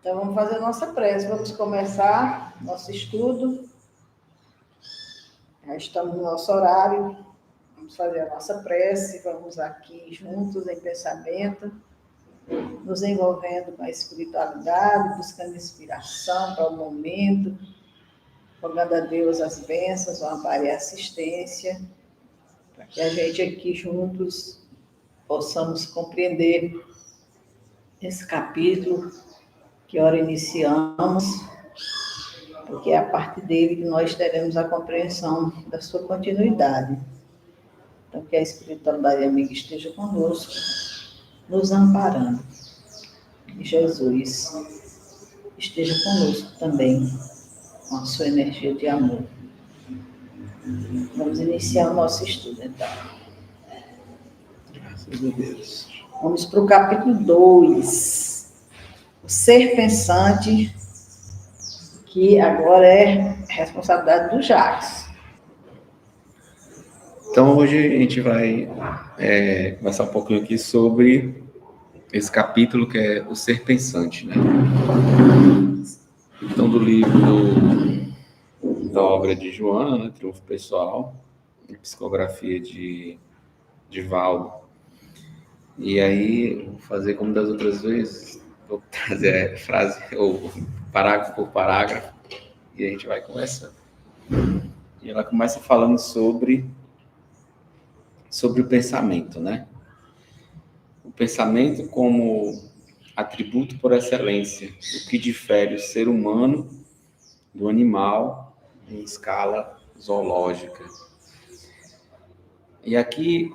Então, vamos fazer a nossa prece. Vamos começar nosso estudo. Já estamos no nosso horário. Vamos fazer a nossa prece. Vamos aqui juntos em pensamento, nos envolvendo com a espiritualidade, buscando inspiração para o momento, rogando a Deus as bênçãos, o amparo e a assistência, para que a gente aqui juntos possamos compreender esse capítulo que ora iniciamos, porque é a partir dele que nós teremos a compreensão da sua continuidade. Então, que a espiritualidade amiga esteja conosco, nos amparando. Que Jesus esteja conosco também, com a sua energia de amor. Vamos iniciar o nosso estudo, então. Graças a Deus. Vamos para o capítulo 2. O ser pensante, que agora é responsabilidade do Jacques. Então, hoje a gente vai conversar um pouquinho aqui sobre esse capítulo que é o ser pensante, né? Então, do livro da obra de Joana, né, Triunfo Pessoal, psicografia de Valdo. E aí, vou fazer como das outras vezes, vou trazer frase ou parágrafo por parágrafo, e a gente vai conversando. E ela começa falando sobre o pensamento, né? O pensamento como atributo por excelência, o que difere o ser humano do animal em escala zoológica. E aqui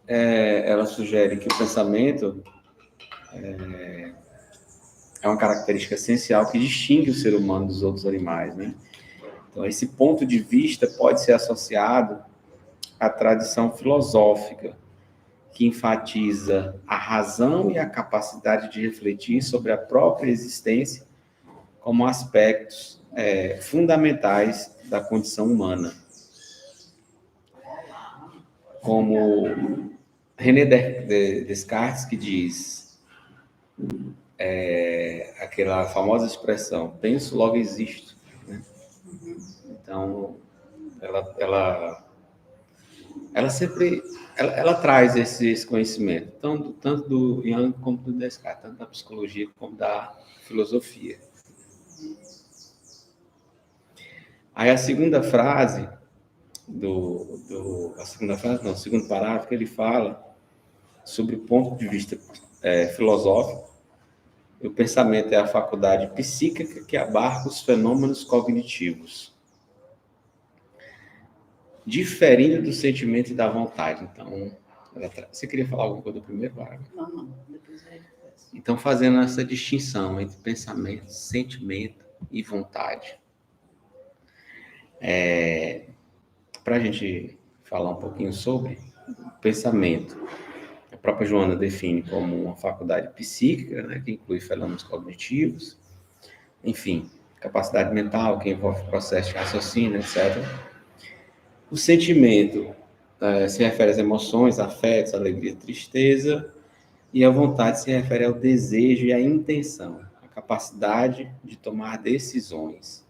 ela sugere que o pensamento é uma característica essencial que distingue o ser humano dos outros animais, né? Então, esse ponto de vista pode ser associado à tradição filosófica, que enfatiza a razão e a capacidade de refletir sobre a própria existência como aspectos fundamentais da condição humana. Como René Descartes, que diz aquela famosa expressão, penso, logo existo. Né? Então, ela sempre traz esse conhecimento, tanto do Jung como do Descartes, tanto da psicologia como da filosofia. Aí a segunda frase o segundo parágrafo, ele fala sobre o ponto de vista filosófico. O pensamento é a faculdade psíquica que abarca os fenômenos cognitivos, diferindo do sentimento e da vontade. Então, você queria falar alguma coisa do primeiro parágrafo? Não. Depois Então, fazendo essa distinção entre pensamento, sentimento e vontade. Para a gente falar um pouquinho sobre o pensamento, a própria Joana define como uma faculdade psíquica, né, que inclui fenômenos cognitivos, enfim, capacidade mental, que envolve processo de raciocínio, etc. O sentimento se refere às emoções, afetos, alegria, tristeza, e a vontade se refere ao desejo e à intenção, a capacidade de tomar decisões.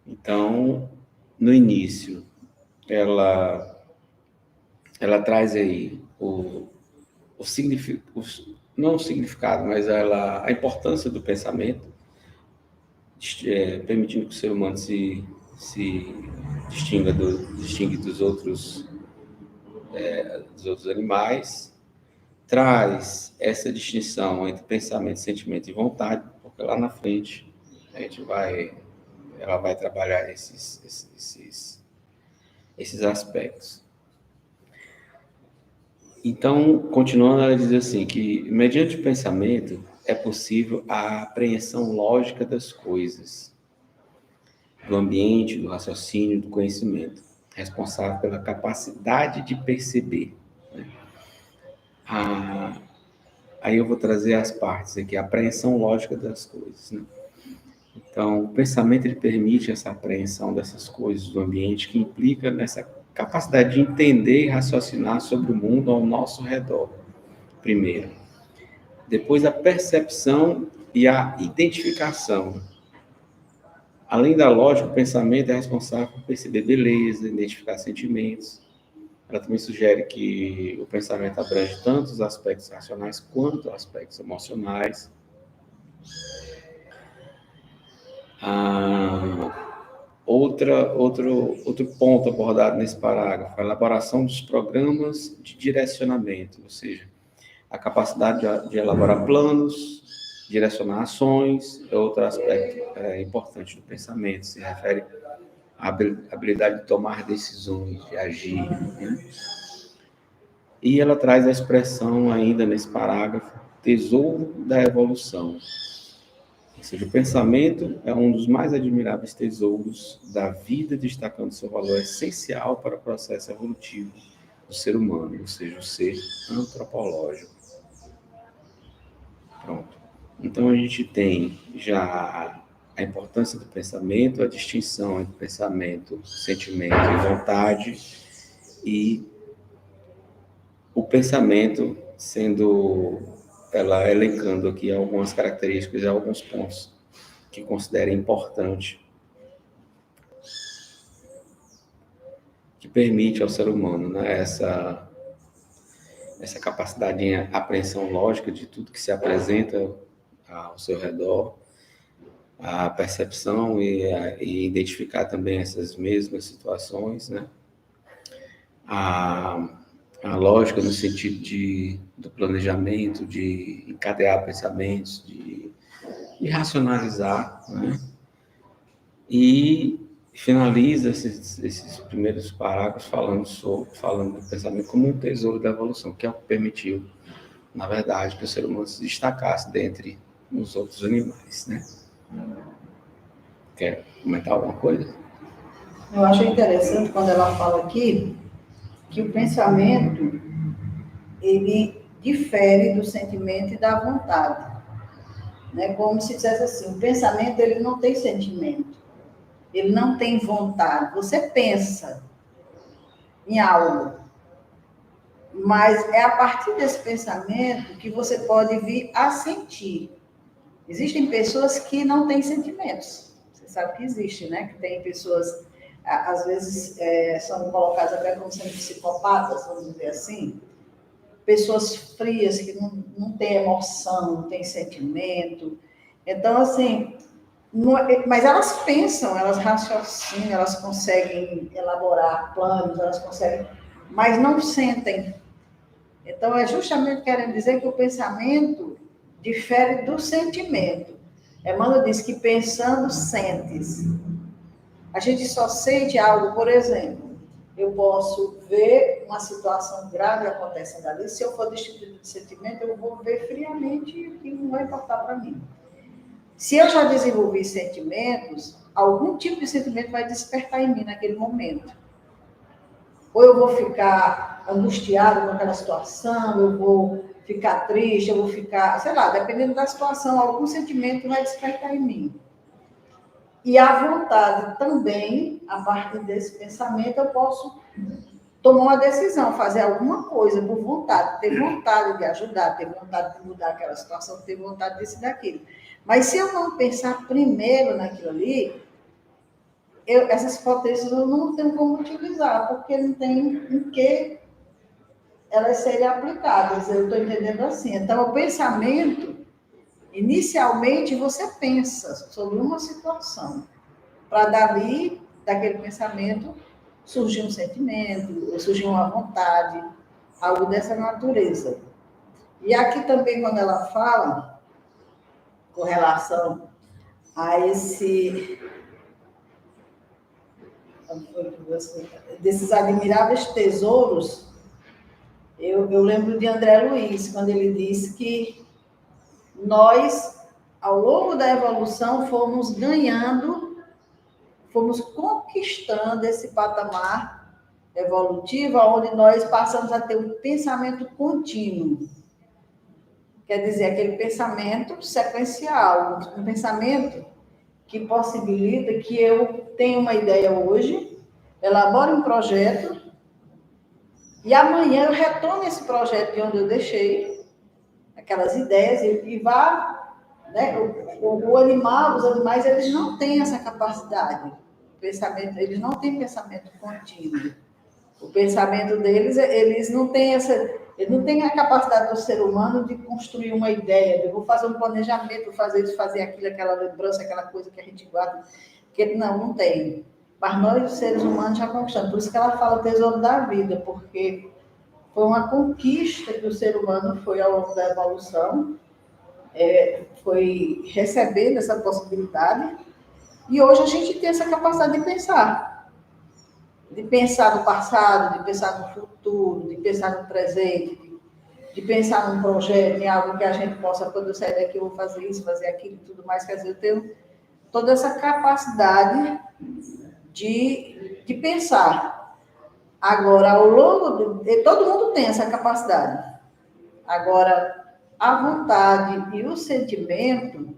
Então, no início, ela traz aí não o significado, mas a importância do pensamento, permitindo que o ser humano se distingue dos outros animais, traz essa distinção entre pensamento, sentimento e vontade, porque lá na frente ela vai trabalhar esses aspectos. Então, continuando, ela diz assim, que mediante o pensamento é possível a apreensão lógica das coisas, do ambiente, do raciocínio, do conhecimento, responsável pela capacidade de perceber. Né? Aí eu vou trazer as partes aqui, a apreensão lógica das coisas. Né? Então, o pensamento ele permite essa apreensão dessas coisas do ambiente, que implica nessa capacidade de entender e raciocinar sobre o mundo ao nosso redor, primeiro. Depois, a percepção e a identificação. Além da lógica, o pensamento é responsável por perceber beleza, identificar sentimentos. Ela também sugere que o pensamento abrange tanto os aspectos racionais quanto os aspectos emocionais. Outro ponto abordado nesse parágrafo, a elaboração dos programas de direcionamento, ou seja, a capacidade de elaborar planos, direcionar ações, é outro aspecto importante do pensamento, se refere à habilidade de tomar decisões, de agir, né? E ela traz a expressão ainda nesse parágrafo, tesouro da evolução. Ou seja, o pensamento é um dos mais admiráveis tesouros da vida, destacando seu valor essencial para o processo evolutivo do ser humano, ou seja, o ser antropológico. Pronto. Então, a gente tem já a importância do pensamento, a distinção entre pensamento, sentimento e vontade, e o pensamento sendo, ela elencando aqui algumas características e alguns pontos que considera importante, que permite ao ser humano, né, essa capacidade de apreensão lógica de tudo que se apresenta ao seu redor, a percepção e identificar também essas mesmas situações, né? A lógica no sentido do planejamento, de encadear pensamentos, de racionalizar, né? E finaliza esses primeiros parágrafos falando do pensamento como um tesouro da evolução, que é o que permitiu, na verdade, que o ser humano se destacasse dentre os outros animais, né? Quer comentar alguma coisa? Eu acho interessante quando ela fala aqui que o pensamento, ele difere do sentimento e da vontade. Né? Como se dissesse assim, o pensamento, ele não tem sentimento, ele não tem vontade. Você pensa em algo, mas é a partir desse pensamento que você pode vir a sentir. Existem pessoas que não têm sentimentos. Você sabe que existe, né? Que tem pessoas, às vezes, são colocadas até como sendo psicopatas, vamos dizer assim. Pessoas frias que não têm emoção, não têm sentimento. Então, assim, mas elas pensam, elas raciocinam, elas conseguem elaborar planos, elas conseguem, mas não sentem. Então, é justamente querendo dizer que o pensamento difere do sentimento. Emmanuel diz que pensando, sentes. A gente só sente algo, por exemplo, eu posso ver uma situação grave acontecendo ali, se eu for destituído de sentimento, eu vou ver friamente e não vai importar para mim. Se eu já desenvolvi sentimentos, algum tipo de sentimento vai despertar em mim naquele momento. Ou eu vou ficar angustiado com aquela situação, eu vou ficar triste, eu vou ficar, sei lá, dependendo da situação, algum sentimento vai despertar em mim. E a vontade também, a partir desse pensamento, eu posso tomar uma decisão, fazer alguma coisa por vontade, ter vontade de ajudar, ter vontade de mudar aquela situação, ter vontade disso e daquilo. Mas se eu não pensar primeiro naquilo ali, essas hipóteses eu não tenho como utilizar, porque não tem em que elas serem aplicadas. Eu estou entendendo assim. Então, o pensamento, inicialmente, você pensa sobre uma situação, para dali, daquele pensamento, surgir um sentimento, ou surgir uma vontade, algo dessa natureza. E aqui também, quando ela fala, com relação a desses admiráveis tesouros, eu lembro de André Luiz, quando ele disse que nós, ao longo da evolução, fomos ganhando, fomos conquistando esse patamar evolutivo, onde nós passamos a ter um pensamento contínuo. Quer dizer, aquele pensamento sequencial, um pensamento que possibilita que eu tenha uma ideia hoje, elabore um projeto, e amanhã eu retorno esse projeto de onde eu deixei, aquelas ideias, e vá né? O animal, os animais, eles não têm essa capacidade. Pensamento, eles não têm pensamento contínuo. O pensamento deles, eles não têm a capacidade do ser humano de construir uma ideia, de vou fazer um planejamento, vou fazer isso, fazer aquilo, aquela lembrança, aquela coisa que a gente guarda. Porque não tem. Mas nós, os seres humanos, já conquistamos. Por isso que ela fala tesouro da vida, porque foi uma conquista que o ser humano foi ao longo da evolução, foi recebendo essa possibilidade, e hoje a gente tem essa capacidade de pensar no passado, de pensar no futuro, de pensar no presente, de pensar num projeto, em algo que a gente possa, quando eu sair daqui, eu vou fazer isso, fazer aquilo e tudo mais. Quer dizer, eu tenho toda essa capacidade de pensar. Agora, ao longo do... Todo mundo tem essa capacidade. Agora, a vontade e o sentimento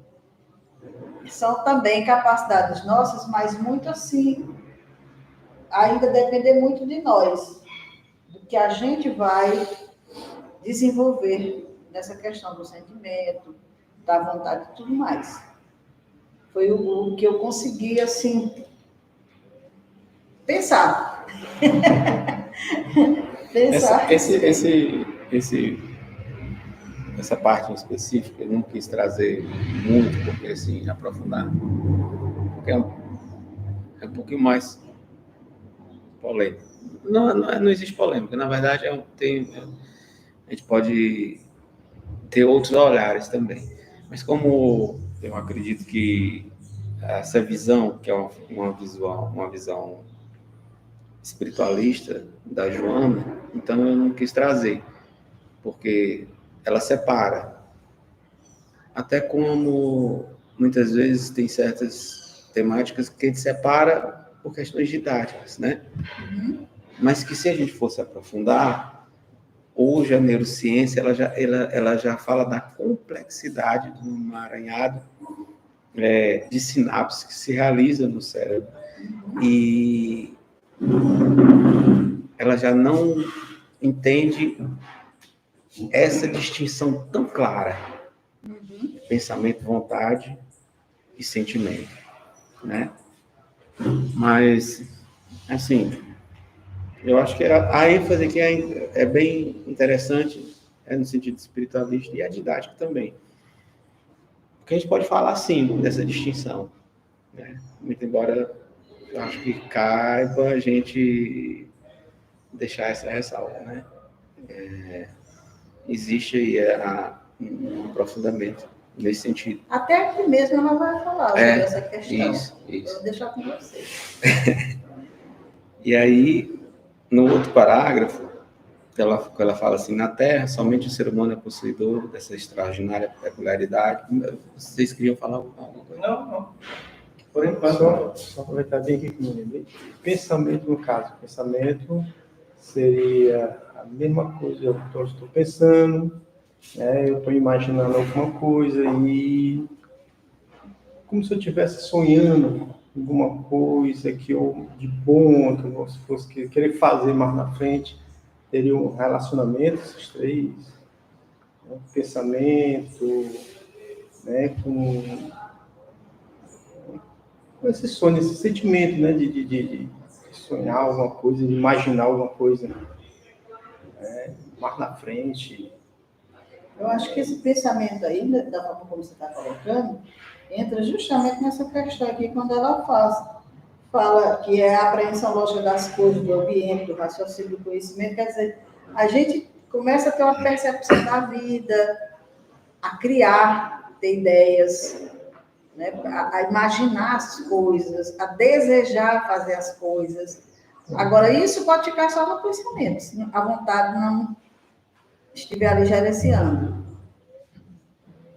são também capacidades nossas, mas muito assim, ainda depender muito de nós, do que a gente vai desenvolver nessa questão do sentimento, da vontade e tudo mais. Foi o que eu consegui, assim, pensar. Pensar. Essa parte em específica eu não quis trazer muito, porque assim, aprofundar. Porque é um pouquinho mais polêmico. Não existe polêmica, na verdade a gente pode ter outros olhares também. Mas como eu acredito que essa visão, que é uma visão espiritualista da Joana, então eu não quis trazer, porque ela separa. Até como muitas vezes tem certas temáticas que a gente separa por questões didáticas, né? Mas que se a gente fosse aprofundar, hoje a neurociência ela já fala da complexidade do emaranhado de sinapses que se realiza no cérebro. E ela já não entende essa distinção tão clara, pensamento, vontade e sentimento, né? Mas, assim, eu acho que a ênfase aqui é bem interessante, no sentido espiritualista e a didática também. Porque a gente pode falar, sim, dessa distinção, né? Muito embora eu acho que caiba a gente deixar essa ressalva, né? Existe aí um aprofundamento nesse sentido. Até aqui mesmo ela vai falar sobre essa questão. Isso. Vou deixar com você. E aí, no outro parágrafo, ela fala assim, na Terra, somente o ser humano é possuidor dessa extraordinária peculiaridade. Vocês queriam falar alguma coisa? Não. Por enquanto, só aproveitar bem aqui que eu me lembrei. Pensamento, no caso, pensamento seria a mesma coisa que eu estou pensando, né? Eu estou imaginando alguma coisa e como se eu estivesse sonhando alguma coisa que eu de bom, que eu fosse querer fazer mais na frente, teria um relacionamento, esses três, né? Pensamento, né? Com esse sonho, esse sentimento, né? De sonhar alguma coisa, de imaginar alguma coisa, né? Mais na frente. Eu acho que esse pensamento aí, da forma como você está colocando, entra justamente nessa questão aqui, quando ela fala que é a apreensão lógica das coisas, do ambiente, do raciocínio, do conhecimento. Quer dizer, a gente começa a ter uma percepção da vida, a criar, ter ideias, né? A imaginar as coisas, a desejar fazer as coisas. Agora, isso pode ficar só no pensamento, se a vontade não estiver ali gerenciando.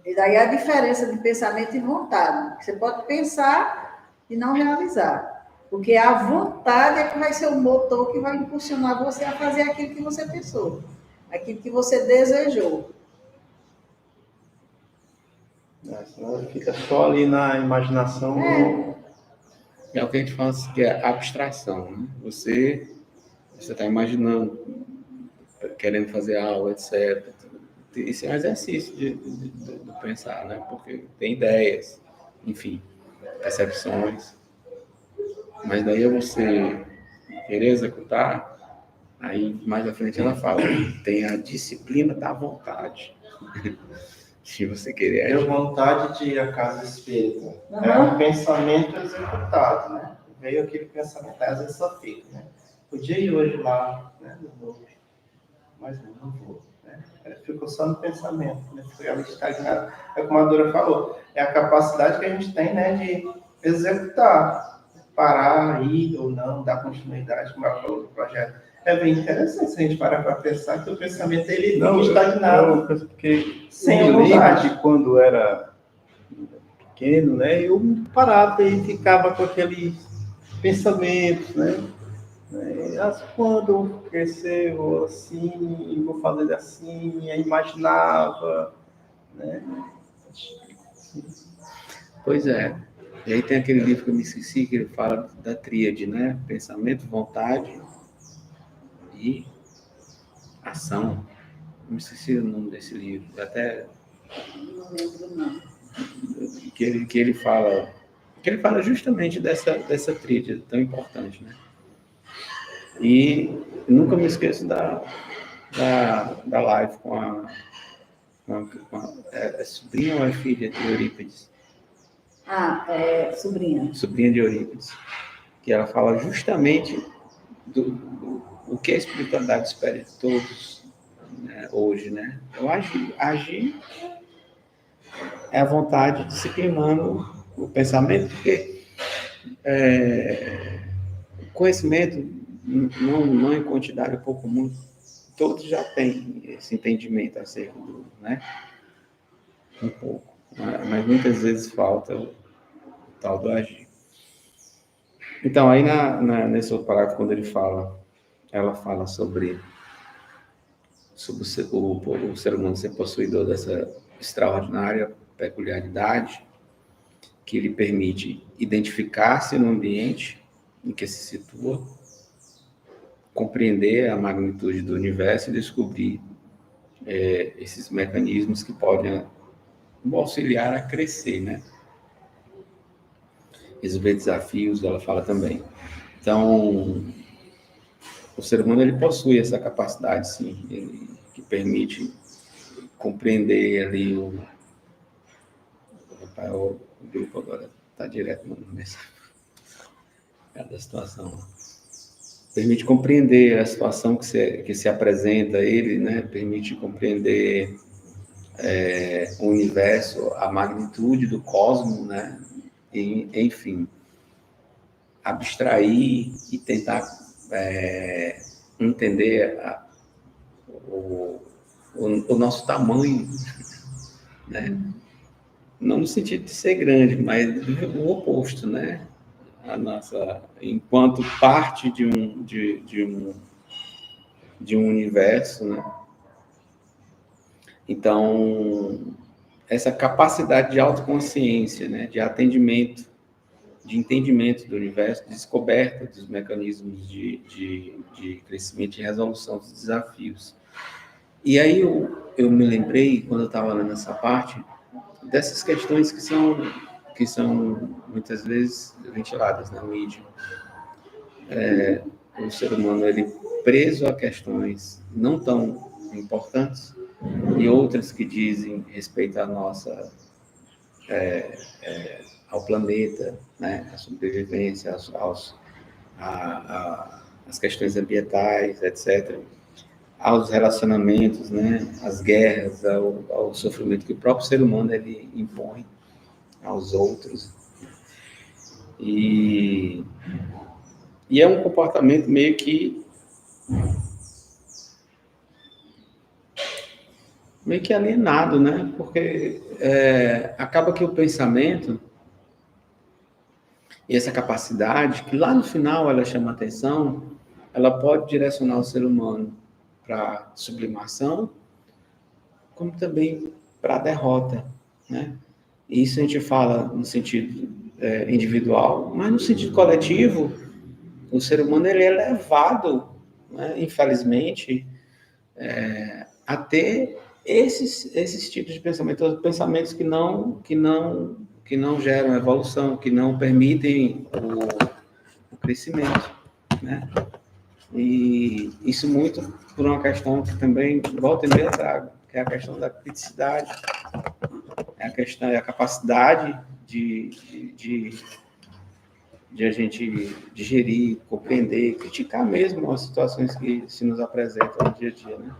E daí a diferença de pensamento e vontade. Você pode pensar e não realizar. Porque a vontade é que vai ser o motor que vai impulsionar você a fazer aquilo que você pensou, aquilo que você desejou. Senão fica só ali na imaginação. É o que a gente fala que é abstração, né? Você está imaginando, querendo fazer algo, etc. esse é um exercício do pensar, né? Porque tem ideias, enfim, percepções, mas daí é você querer executar, aí mais à frente ela fala, tem a disciplina da vontade. Se você querer Ter agir. vontade de ir à casa espírita. Uhum. É um pensamento executado, né? Veio aquele pensamento, às vezes só fica, né? Podia ir hoje lá, né? Mas não vou, né? Ficou só no pensamento, né? Ficou ali estagnado. É como a Dora falou, é a capacidade que a gente tem, né? De executar, parar, ir ou não, dar continuidade, como ela falou do projeto. É bem interessante se a gente parar para pensar que o pensamento ele fica estagnado. Porque Sem eu me lembro vontade. de quando era pequeno, né? Eu parava e ficava com aqueles pensamentos, né? Quando eu crescer, eu vou assim, vou fazer assim, eu imaginava, né? Pois é. E aí tem aquele livro que eu me esqueci, que ele fala da tríade, né? Pensamento, vontade e ação. Eu me esqueci o nome desse livro. Até Não lembro, não. que ele fala justamente dessa tríade tão importante, né? E nunca me esqueço da live com a é sobrinha ou é filha de Eurípides? Sobrinha. Sobrinha de Eurípides. Que ela fala justamente o que a espiritualidade espera de todos, né, hoje, né? Eu agir é a vontade disciplinando o pensamento, porque o conhecimento, não em quantidade, pouco muito, todos já têm esse entendimento acerca do, né? Um pouco. Mas muitas vezes falta o tal do agir. Então, aí nesse outro parágrafo, quando ela fala sobre o ser humano ser possuidor dessa extraordinária peculiaridade que lhe permite identificar-se no ambiente em que se situa, compreender a magnitude do universo e descobrir esses mecanismos que podem o auxiliar a crescer, né? Resolver desafios, ela fala também. Então, o ser humano ele possui essa capacidade, sim, que permite compreender ali o grupo agora está direto no mensagem. Cada situação. Permite compreender a situação que se apresenta a ele, né? Permite compreender o universo, a magnitude do cosmos, né? E, enfim, abstrair e tentar entender o nosso tamanho, né? Não no sentido de ser grande, mas o oposto, né? A nossa, enquanto parte de um universo, né? Então, essa capacidade de autoconsciência, né? De atendimento, de entendimento do universo, de descoberta dos mecanismos de crescimento e resolução dos desafios. E aí eu me lembrei, quando eu estava lendo essa parte, dessas questões que são muitas vezes ventiladas na mídia. O ser humano ele preso a questões não tão importantes e outras que dizem respeito à nossa ao planeta, né, à sobrevivência, às questões ambientais, etc., aos relacionamentos, né, às guerras, ao sofrimento que o próprio ser humano ele impõe aos outros. E é um comportamento meio que alienado, né? Porque acaba que o pensamento e essa capacidade, que lá no final ela chama atenção, ela pode direcionar o ser humano para sublimação, como também para a derrota, né? E isso a gente fala no sentido individual, mas no sentido coletivo, o ser humano ele é levado, né, infelizmente, a ter esses tipos de pensamentos que não geram evolução, que não permitem o crescimento, né? E isso muito por uma questão que também volta e meia trago, que é a questão da criticidade, é a capacidade de a gente digerir, compreender, criticar mesmo as situações que se nos apresentam no dia a dia, né?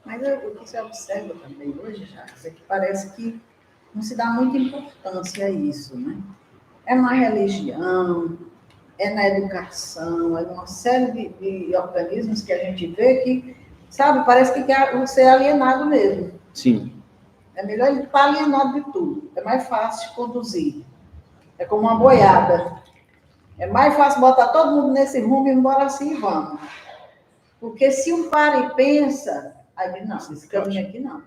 Mas o que você observa também hoje, Jacques, é que parece que não se dá muita importância a isso, né? É na religião, é na educação, é numa série de organismos que a gente vê que, sabe, parece que quer ser alienado mesmo. Sim. É melhor ele estar alienado de tudo. É mais fácil conduzir. É como uma boiada. É mais fácil botar todo mundo nesse rumo e ir embora assim e vamos. Porque se um para e pensa, aí diz, não, esse caminho aqui não.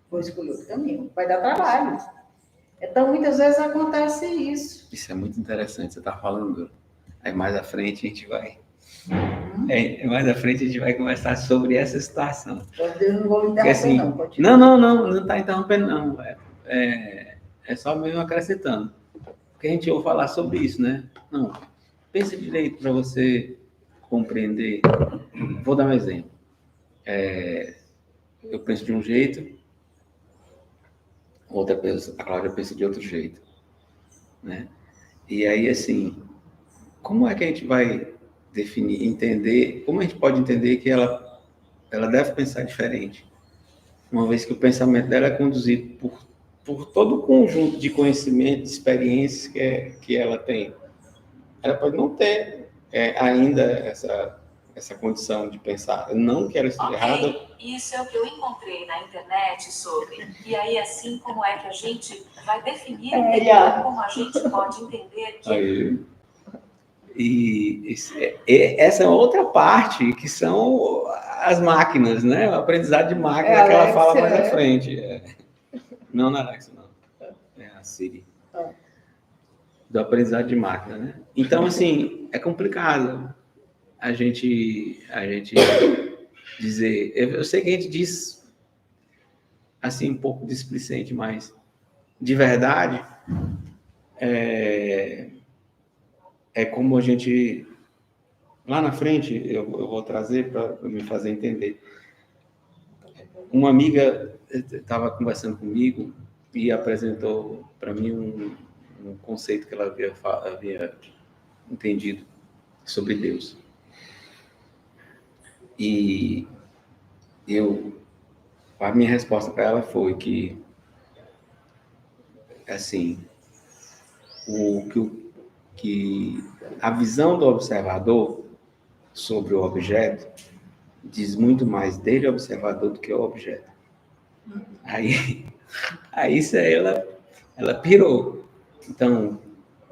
Vou escolher outro caminho. Vai dar trabalho. Então, muitas vezes acontece isso. Isso é muito interessante, você está falando. Aí mais à frente a gente vai... mais à frente a gente vai conversar sobre essa situação. Eu não vou interromper, assim, não. Continua. Não está interrompendo, não. É só mesmo acrescentando. Porque a gente ouve falar sobre isso, né? Não, pensa direito para você compreender. Vou dar um exemplo. Eu penso de um jeito, outra pessoa, a Cláudia pensa de outro jeito, né? E aí, assim, como é que a gente vai definir, entender, como a gente pode entender que ela deve pensar diferente, uma vez que o pensamento dela é conduzido por todo o conjunto de conhecimentos, de experiências que ela tem. Ela pode não ter ainda essa condição de pensar. Não que ela esteja errada. Isso é o que eu encontrei na internet sobre. E aí, assim, como é que a gente vai definir como a gente pode entender que... Aí. E essa é outra parte, que são as máquinas, né? O aprendizado de máquina que ela fala mais à frente. Não na Alexa, não. É a Siri. Do aprendizado de máquina, né? Então, assim, é complicado a gente dizer... Eu sei que a gente diz, assim, um pouco displicente, mas, de verdade, é como a gente... Lá na frente, eu vou trazer para me fazer entender. Uma amiga estava conversando comigo e apresentou para mim um conceito que ela havia entendido sobre Deus. E a minha resposta para ela foi que, assim, que a visão do observador sobre o objeto diz muito mais dele, observador, do que o objeto. Aí ela pirou. Então,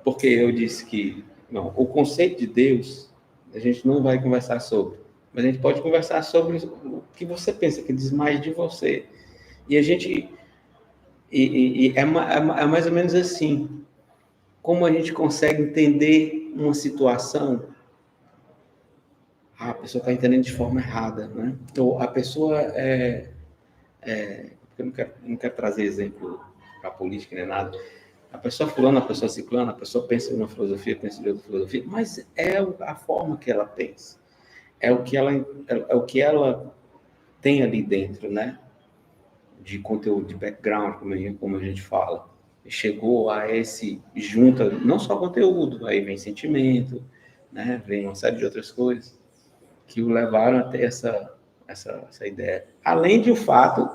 porque eu disse que não, o conceito de Deus a gente não vai conversar sobre, mas a gente pode conversar sobre o que você pensa, que diz mais de você. E a gente é mais ou menos assim, como a gente consegue entender uma situação. A pessoa está entendendo de forma errada, né? Ou a pessoa eu não quero trazer exemplo para política nem nada. A pessoa fulana, a pessoa ciclana, a pessoa pensa em uma filosofia, pensa em outra filosofia, mas é a forma que ela pensa, é o que ela tem ali dentro, né? De conteúdo, de background, como a gente fala. Chegou a junta não só conteúdo, aí vem sentimento, né? Vem uma série de outras coisas que o levaram a ter essa ideia. Além de o fato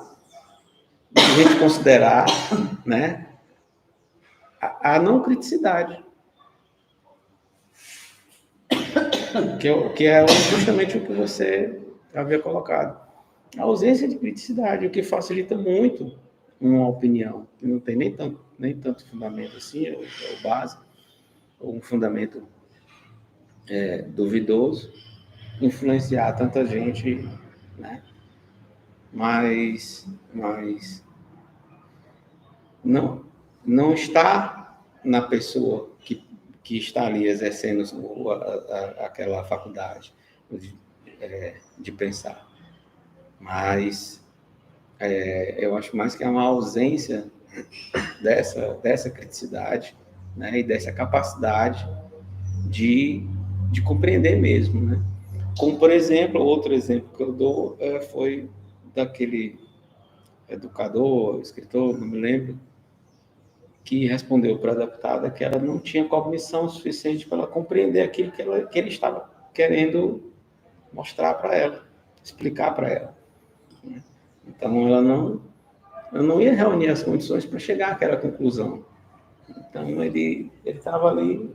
de a gente considerar, né, a não criticidade, que é justamente o que você havia colocado. A ausência de criticidade, o que facilita muito uma opinião que não tem nem tanto fundamento assim, ou base, ou um fundamento duvidoso, influenciar tanta gente, né? Mas não está na pessoa que está ali exercendo aquela faculdade de pensar. Mas eu acho mais que é uma ausência dessa criticidade, né, e dessa capacidade de compreender mesmo, né? Como, por exemplo, outro exemplo que eu dou foi daquele educador, escritor, não me lembro, que respondeu para a deputada que ela não tinha cognição suficiente para ela compreender aquilo que ele estava querendo mostrar para ela, explicar para ela. Então, ela não ia reunir as condições para chegar àquela conclusão. Então, ele estava ali,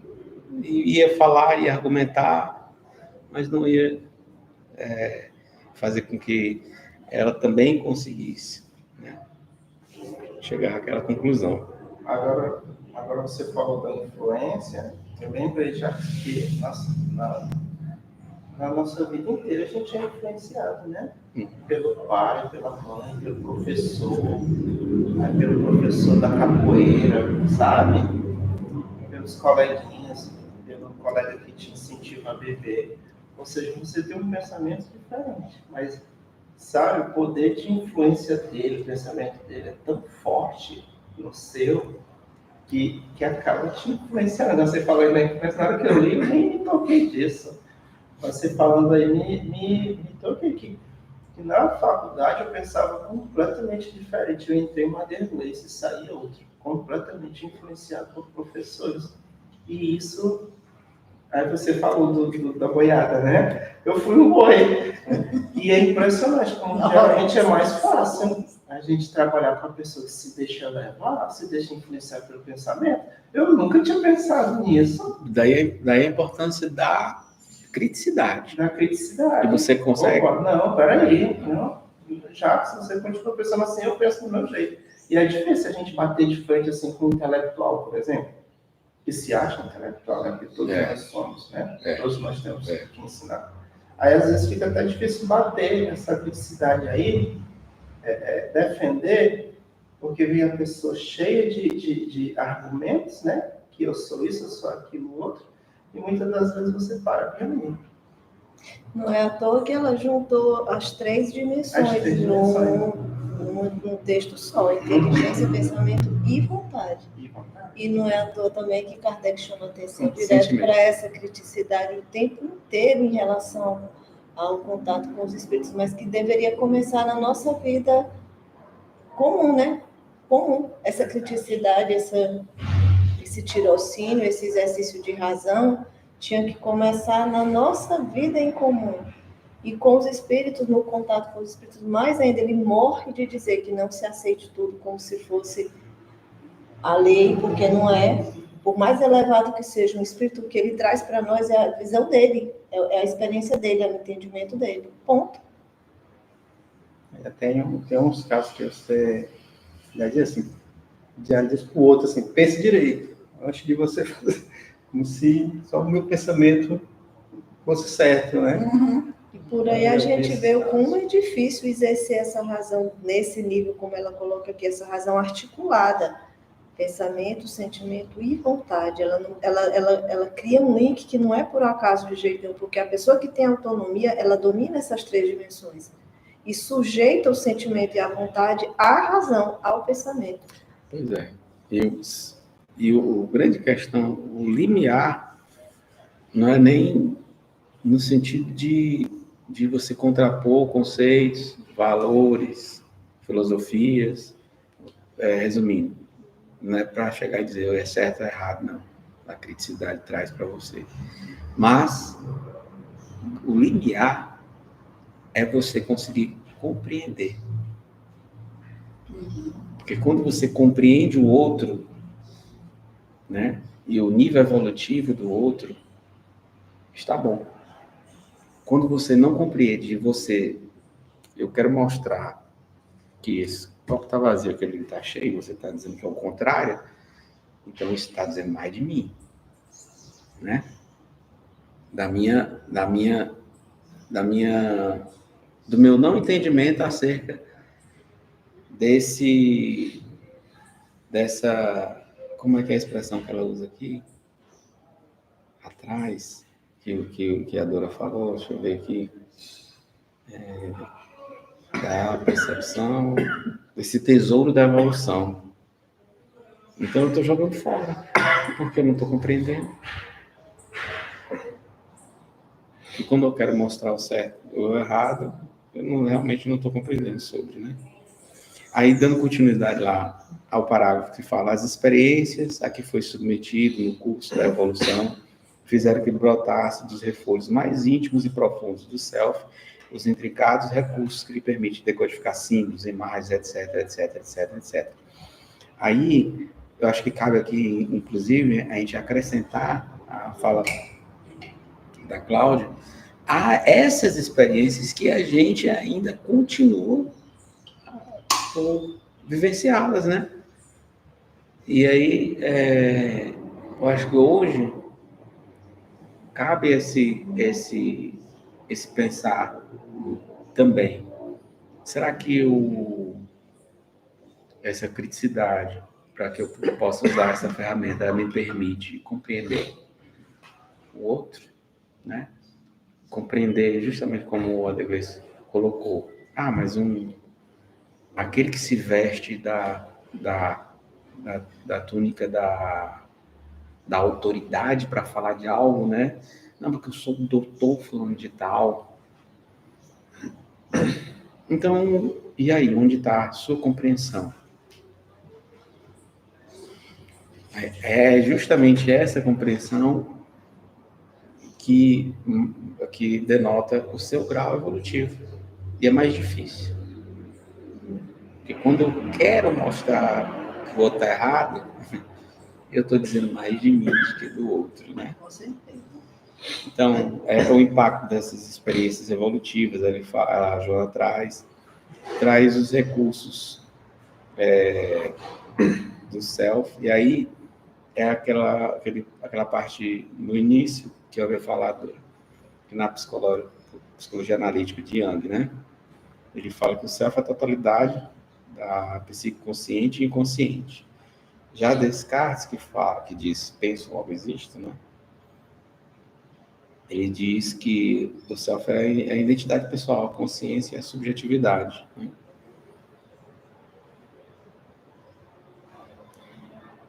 ia falar, ia argumentar, mas não ia fazer com que ela também conseguisse, né, chegar àquela conclusão. Agora você falou da influência, eu lembrei já que na nossa vida inteira a gente é influenciado, né? Pelo pai, pela mãe, pelo professor da capoeira, sabe? Pelos coleguinhas, pelo colega que te incentiva a beber. Ou seja, você tem um pensamento diferente, mas sabe, o poder de influência dele, o pensamento dele é tão forte no seu que acaba te influenciando. Você falou aí na influência, na hora que eu li, eu nem me toquei disso. Você falando aí, me toquei que na faculdade eu pensava completamente diferente. Eu entrei em uma inglês e saí outro, completamente influenciado por professores. E isso, aí você falou da boiada, né? Eu fui um boi. E é impressionante como geralmente é mais fácil a gente trabalhar com a pessoa que se deixa levar, se deixa influenciar pelo pensamento. Eu nunca tinha pensado nisso. Daí a importância da criticidade. Da criticidade. E você consegue... Opa, não, peraí. Não. Já, se você continua pensando assim, eu penso do meu jeito. E é difícil a gente bater de frente assim com um intelectual, por exemplo, que se acha intelectual, né? Porque todos nós somos, né? Todos nós temos que ensinar. Aí, às vezes, fica até difícil bater essa criticidade aí, defender, porque vem a pessoa cheia de argumentos, né? Que eu sou isso, eu sou aquilo, outro, e muitas das vezes você para para mim. Não é à toa que ela juntou as três dimensões num texto só: inteligência, pensamento e vontade. E não é à toa também que Kardec chama atenção direto para essa criticidade o tempo inteiro em relação ao contato com os espíritos, mas que deveria começar na nossa vida comum, né? Comum. Essa criticidade, esse tirocínio, esse exercício de razão, tinha que começar na nossa vida em comum. E com os espíritos, no contato com os espíritos, mais ainda, ele morre de dizer que não se aceite tudo como se fosse a lei, porque não é. Por mais elevado que seja um espírito, o que ele traz para nós é a visão dele, é a experiência dele, é o entendimento dele. Ponto. Tem uns casos que você já diz assim, diz para o outro assim, pense direito, antes de você fazer, como se só o meu pensamento fosse certo, né? Uhum. E por aí a gente vê o como é difícil exercer essa razão nesse nível, como ela coloca aqui, essa razão articulada. Pensamento, sentimento e vontade. Ela cria um link que não é por acaso de jeito nenhum, porque a pessoa que tem autonomia, ela domina essas três dimensões e sujeita o sentimento e a vontade à razão, ao pensamento. Pois é. E o grande questão, o limiar, não é nem no sentido de você contrapor conceitos, valores, filosofias, resumindo, não é para chegar e dizer é certo ou errado, não. A criticidade traz para você. Mas o limiar é você conseguir compreender. Porque quando você compreende o outro, né, e o nível evolutivo do outro, está bom. Quando você não compreende, eu quero mostrar que esse copo está vazio, que ele está cheio, você está dizendo que é o contrário, então isso está dizendo mais de mim, né? Do meu não entendimento acerca dessa, como é que é a expressão que ela usa aqui? Atrás, que a Dora falou, deixa eu ver aqui. da percepção, desse tesouro da evolução. Então eu estou jogando fora, porque eu não estou compreendendo. E quando eu quero mostrar o certo ou o errado, eu realmente não estou compreendendo sobre, né? Aí, dando continuidade lá ao parágrafo que fala, as experiências a que foi submetido no curso da evolução fizeram que brotasse dos refolhos mais íntimos e profundos do self os intricados recursos que lhe permitem decodificar símbolos, imagens, etc, etc, etc, etc. Aí, eu acho que cabe aqui, inclusive, a gente acrescentar a fala da Cláudia a essas experiências que a gente ainda continua por vivenciá-las, né? E aí, eu acho que hoje cabe esse pensar também. Será que essa criticidade, para que eu possa usar essa ferramenta, ela me permite compreender o outro, né? Compreender justamente como o Adegles colocou. Mas aquele que se veste da túnica da autoridade para falar de algo, né? Não, porque eu sou o doutor fulano de tal. Então, e aí, onde está a sua compreensão? É justamente essa compreensão que denota o seu grau evolutivo. E é mais difícil. Porque quando eu quero mostrar que o outro está errado, eu estou dizendo mais de mim do que do outro, né? Com certeza. Então, o impacto dessas experiências evolutivas, a Joana traz os recursos do self, e aí é aquela parte no início que eu havia falado na psicologia analítica de Jung, né? Ele fala que o self é a totalidade da psique consciente e inconsciente. Já Descartes, que diz penso, logo existo, né? Ele diz que o self é a identidade pessoal, a consciência e a subjetividade, né?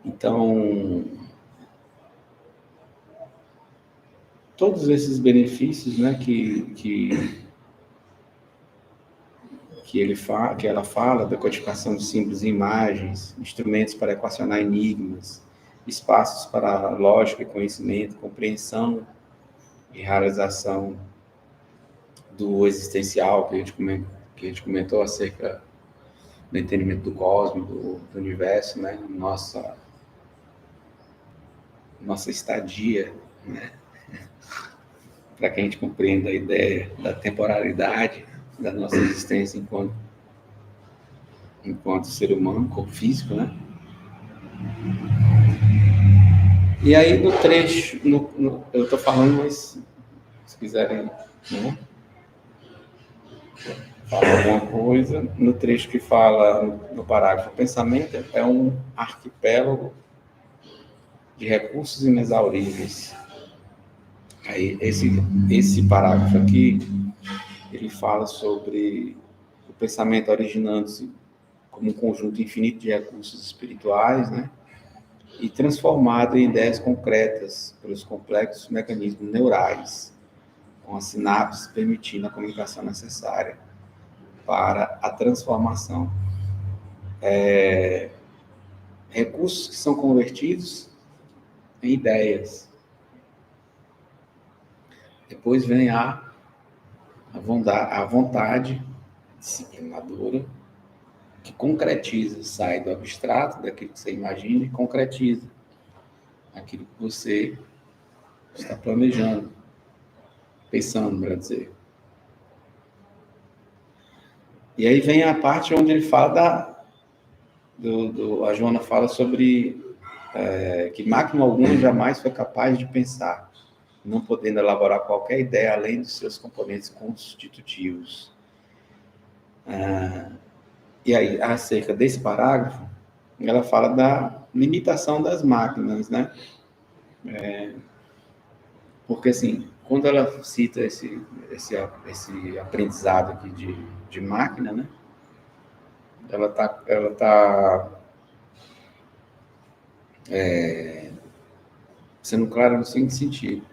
Então, todos esses benefícios, né, que ela fala, da codificação de símbolos e imagens, instrumentos para equacionar enigmas, espaços para lógica e conhecimento, compreensão e realização do existencial, que a gente comentou acerca do entendimento do cosmos, do universo, né? Nossa estadia, né? Para que a gente compreenda a ideia da temporalidade da nossa existência enquanto ser humano, corpo físico, né? E aí no trecho, eu estou falando, mas se quiserem, né, falar alguma coisa, no trecho que fala no parágrafo, o pensamento é um arquipélago de recursos inexauríveis. Aí esse parágrafo aqui, ele fala sobre o pensamento originando-se como um conjunto infinito de recursos espirituais, né? E transformado em ideias concretas pelos complexos mecanismos neurais, com as sinapses permitindo a comunicação necessária para a transformação. Recursos que são convertidos em ideias. Depois vem a vontade disciplinadora, que concretiza, sai do abstrato, daquilo que você imagina, e concretiza aquilo que você está planejando, pensando, para dizer. E aí vem a parte onde ele fala a Joana fala sobre que máquina alguma jamais foi capaz de pensar, não podendo elaborar qualquer ideia além dos seus componentes constitutivos. E aí, acerca desse parágrafo, ela fala da limitação das máquinas, né? Porque, assim, quando ela cita esse aprendizado aqui de máquina, né? Ela tá sendo clara no seguinte sentido.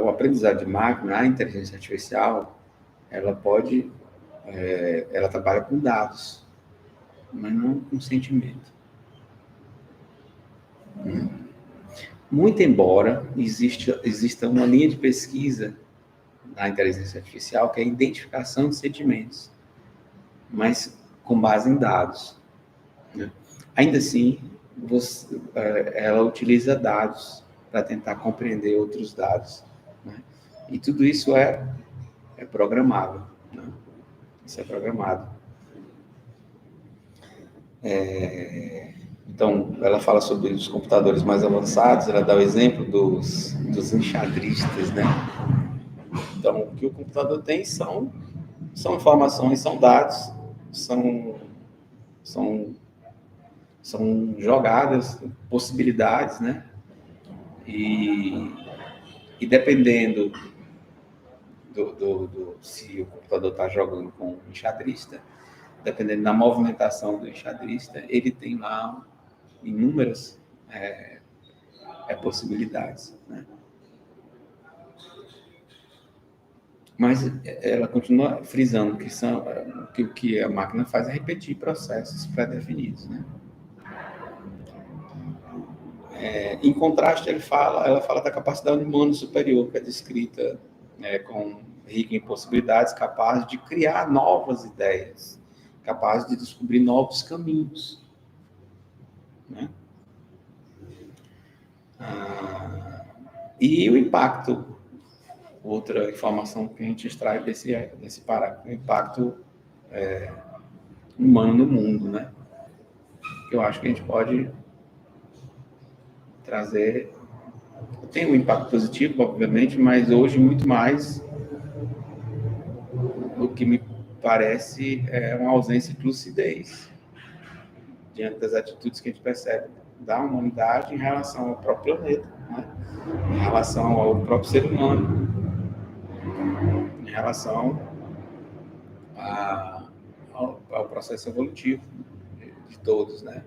O aprendizado de máquina, a inteligência artificial, ela trabalha com dados, mas não com sentimento. Muito embora exista uma linha de pesquisa na inteligência artificial que é a identificação de sentimentos, mas com base em dados, né? Ainda assim, ela utiliza dados para tentar compreender outros dados, né? E tudo isso é programável, né? Isso é programado. Então, ela fala sobre os computadores mais avançados, ela dá o exemplo dos enxadristas, né? Então, o que o computador tem são informações, são dados, são jogadas, possibilidades, né? E dependendo se o computador está jogando com um enxadrista, dependendo da movimentação do enxadrista, ele tem lá inúmeras possibilidades, né? Mas ela continua frisando que o que a máquina faz é repetir processos pré-definidos, né? Em contraste, ela fala da capacidade humana superior, que é descrita rica em possibilidades, capaz de criar novas ideias, capaz de descobrir novos caminhos, né? E o impacto, outra informação que a gente extrai desse parágrafo, o impacto humano no mundo, né? Eu acho que a gente pode trazer... Tem um impacto positivo, obviamente, mas hoje muito mais o que me parece é uma ausência de lucidez diante das atitudes que a gente percebe da humanidade em relação ao próprio planeta, né? Em relação ao próprio ser humano, em relação ao processo evolutivo de todos, né?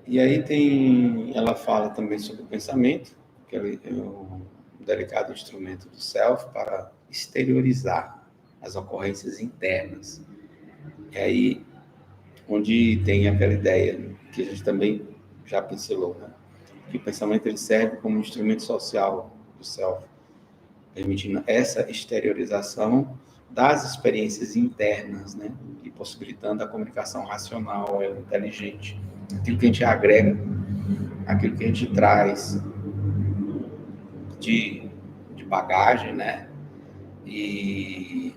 E aí ela fala também sobre o pensamento, que é um delicado instrumento do self para exteriorizar as ocorrências internas. E aí, onde tem aquela ideia que a gente também já pincelou, né? Que o pensamento ele serve como instrumento social do self, permitindo essa exteriorização das experiências internas, né? E possibilitando a comunicação racional, inteligente. Aquilo que a gente agrega, aquilo que a gente traz de bagagem, né? E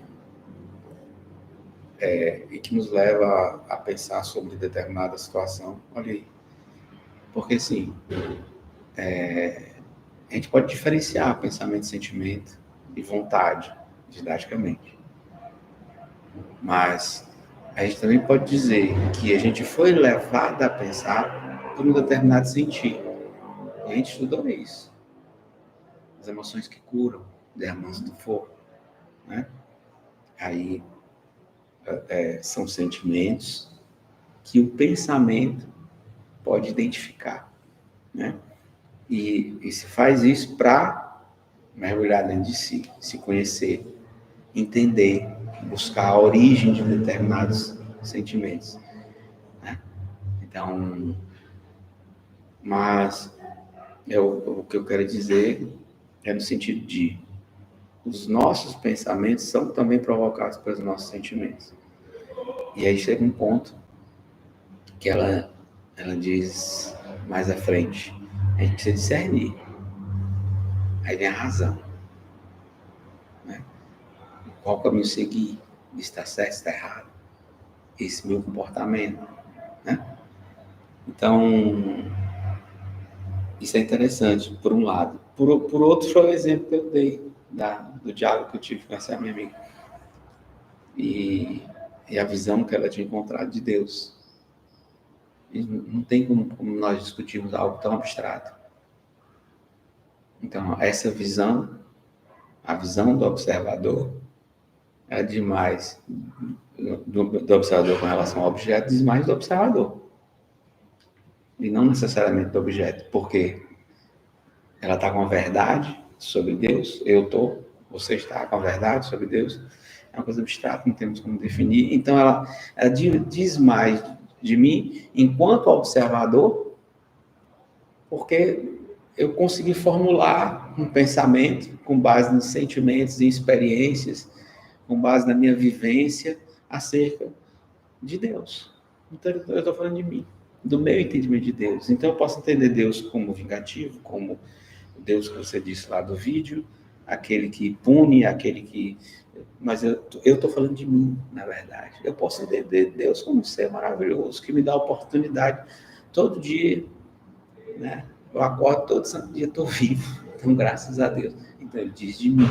que nos leva a pensar sobre determinada situação. Olha aí. Porque, assim, a gente pode diferenciar pensamento, sentimento e vontade, didaticamente. Mas a gente também pode dizer que a gente foi levado a pensar por um determinado sentido. E a gente estudou isso. As emoções que curam, derramantes do fogo, né? Aí são sentimentos que o pensamento pode identificar, né? E se faz isso para mergulhar dentro de si, se conhecer, entender, buscar a origem de determinados sentimentos, né? Então, mas o que eu quero dizer é no sentido de os nossos pensamentos são também provocados pelos nossos sentimentos. E aí chega um ponto que ela diz mais à frente, a gente precisa discernir. Aí vem a razão, né? Qual caminho seguir? Está certo, está errado? Esse meu comportamento, né? Então, isso é interessante, por um lado. Por outro, foi o exemplo que eu dei do diálogo que eu tive com essa minha amiga. E a visão que ela tinha encontrado de Deus. E não tem como nós discutirmos algo tão abstrato. Então, essa visão, a visão do observador, é demais do observador com relação ao objeto, diz mais do observador. E não necessariamente do objeto. Porque ela está com a verdade sobre Deus, você está com a verdade sobre Deus, é uma coisa abstrata, não temos como definir. Então, ela diz mais de mim enquanto observador, porque eu consegui formular um pensamento com base nos sentimentos e experiências, com base na minha vivência acerca de Deus. Então, eu estou falando de mim, do meu entendimento de Deus. Então, eu posso entender Deus como vingativo, como o Deus que você disse lá do vídeo, aquele que pune, aquele que... Mas eu estou falando de mim, na verdade. Eu posso entender Deus como um ser maravilhoso, que me dá a oportunidade todo dia, né? Eu acordo todo santo dia, estou vivo, então graças a Deus. Então ele diz de mim,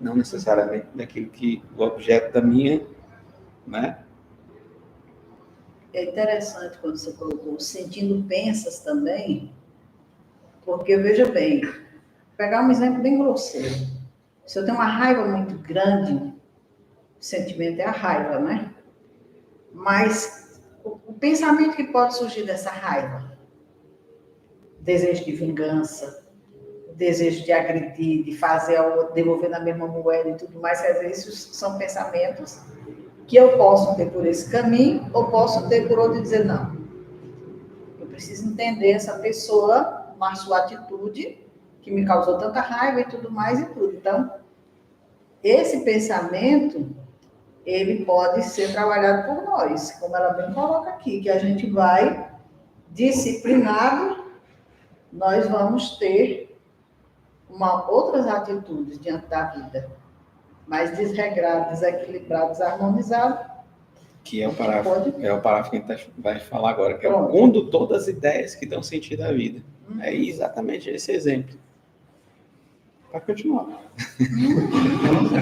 não necessariamente daquilo que o objeto da minha, né? É interessante quando você colocou sentindo pensas também, porque veja bem, vou pegar um exemplo bem grosseiro. Se eu tenho uma raiva muito grande, o sentimento é a raiva, né? Mas o pensamento que pode surgir dessa raiva, desejo de vingança, desejo de agredir, de fazer a outra, devolver na mesma moeda e tudo mais, às vezes são pensamentos que eu posso ter por esse caminho ou posso ter por outro e dizer não. Eu preciso entender essa pessoa na sua atitude que me causou tanta raiva e tudo mais e tudo. Então, esse pensamento, ele pode ser trabalhado por nós, como ela bem coloca aqui, que a gente vai disciplinado, nós vamos ter outras atitudes diante da vida, mais desregrado, desequilibrado, desarmonizado. Que é o parágrafo que a gente vai falar agora, que é Pronto. o condutor das ideias que dão sentido à vida. É exatamente esse exemplo. Para continuar.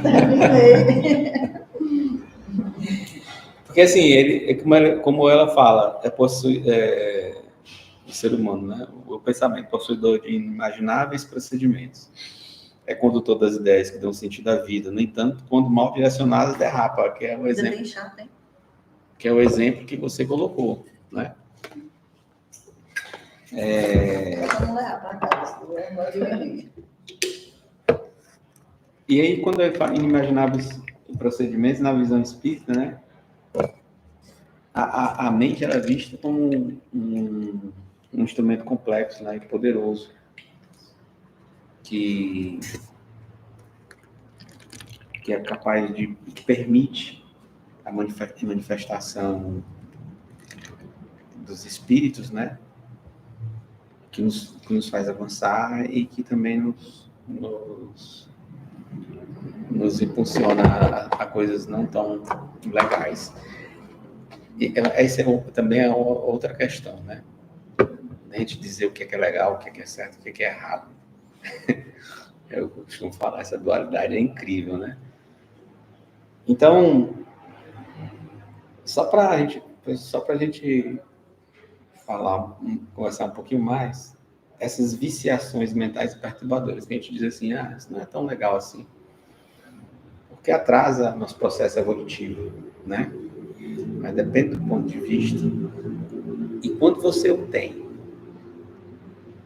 Terminei. Porque assim, como ela fala, o ser humano, né? O pensamento possuidor de inimagináveis procedimentos. É condutor das ideias que dão sentido à vida. No entanto, quando mal direcionadas, derrapa, que é o exemplo. Bem chato, hein? Que é o exemplo que você colocou, né? Vamos lá, para casa. E aí, quando eu falo em inimagináveis procedimentos, na visão espírita, né? A mente era vista como um instrumento complexo, né? E poderoso, que é capaz de... que permite a manifestação dos espíritos, né? Que nos faz avançar e que também nos impulsiona a coisas não tão legais. E essa também é outra questão, né? A gente dizer o que é legal, o que é certo, o que é errado. Eu costumo falar, essa dualidade é incrível, né? Então, só para a gente conversar um pouquinho mais, essas viciações mentais perturbadoras, que a gente diz assim, isso não é tão legal assim, porque atrasa nosso processo evolutivo, né? Mas depende do ponto de vista. E quando você o tem,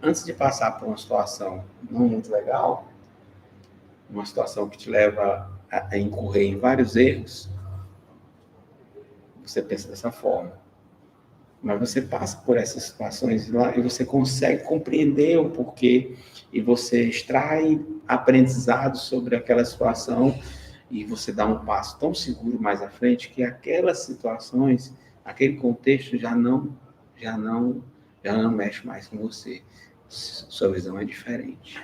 antes de passar por uma situação não muito legal, uma situação que te leva a incorrer em vários erros, você pensa dessa forma. Mas você passa por essas situações lá e você consegue compreender o porquê e você extrai aprendizado sobre aquela situação e você dá um passo tão seguro mais à frente que aquelas situações, aquele contexto já não mexe mais com você. Sua visão é diferente.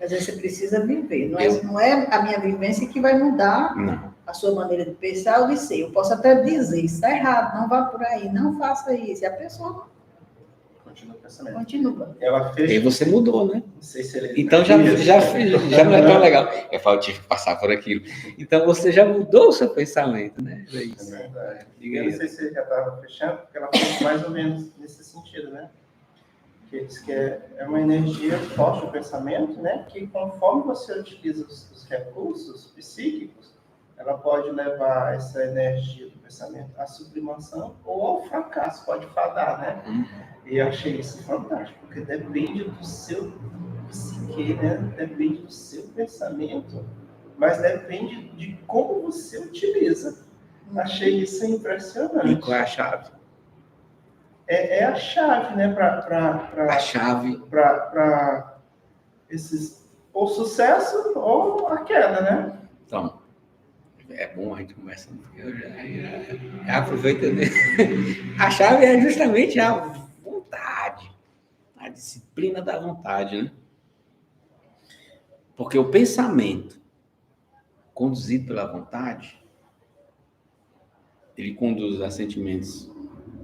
Às vezes você precisa viver. Não é a minha vivência que vai mudar a sua maneira de pensar ou de ser. Eu posso até dizer, isso está errado, não vá por aí, não faça isso. E a pessoa Continua o pensamento. Continua. Ela fez. E aí você mudou, né? Não sei se ele. Então já não é tão legal. Eu falo, eu tive que passar por aquilo. Então você já mudou o seu pensamento, né? É isso. É verdade. Diga Eu aí. não sei se ele já estava fechando, porque ela fez mais ou menos nesse sentido, né? Que diz que é uma energia forte o pensamento, né? Que conforme você utiliza os recursos psíquicos, ela pode levar essa energia do pensamento à sublimação ou ao fracasso, pode fadar, né? E eu achei isso fantástico, porque depende do seu psique, né? Depende do seu pensamento, mas depende de como você utiliza. Achei isso impressionante. E qual é a chave? É a chave, né? A chave. Para esses ou sucesso ou a queda, né? Então, é bom a gente conversando. Eu já aproveito. A chave é justamente a vontade, a disciplina da vontade, né? Porque o pensamento conduzido pela vontade, ele conduz a sentimentos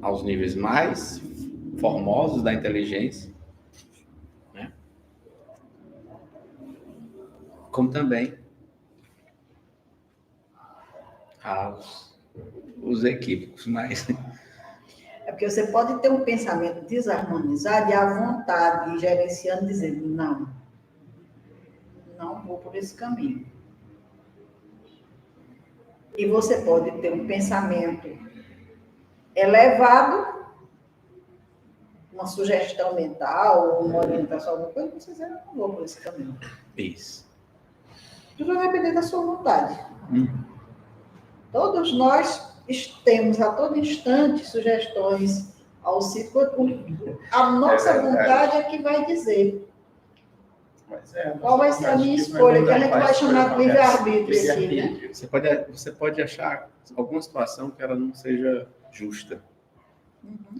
aos níveis mais formosos da inteligência, né? Como também os equívocos, mas É porque você pode ter um pensamento desarmonizado e a vontade gerenciando, dizendo, não vou por esse caminho. E você pode ter um pensamento elevado, uma sugestão mental, uma orientação, alguma coisa, você diz, não vou por esse caminho. isso. Tudo vai depender da sua vontade. Todos nós temos a todo instante sugestões ao ciclo. A nossa vontade é que vai dizer Mas qual vai ser a minha escolha, que a gente vai chamar de livre-arbítrio aqui, né? Você pode achar alguma situação que ela não seja justa.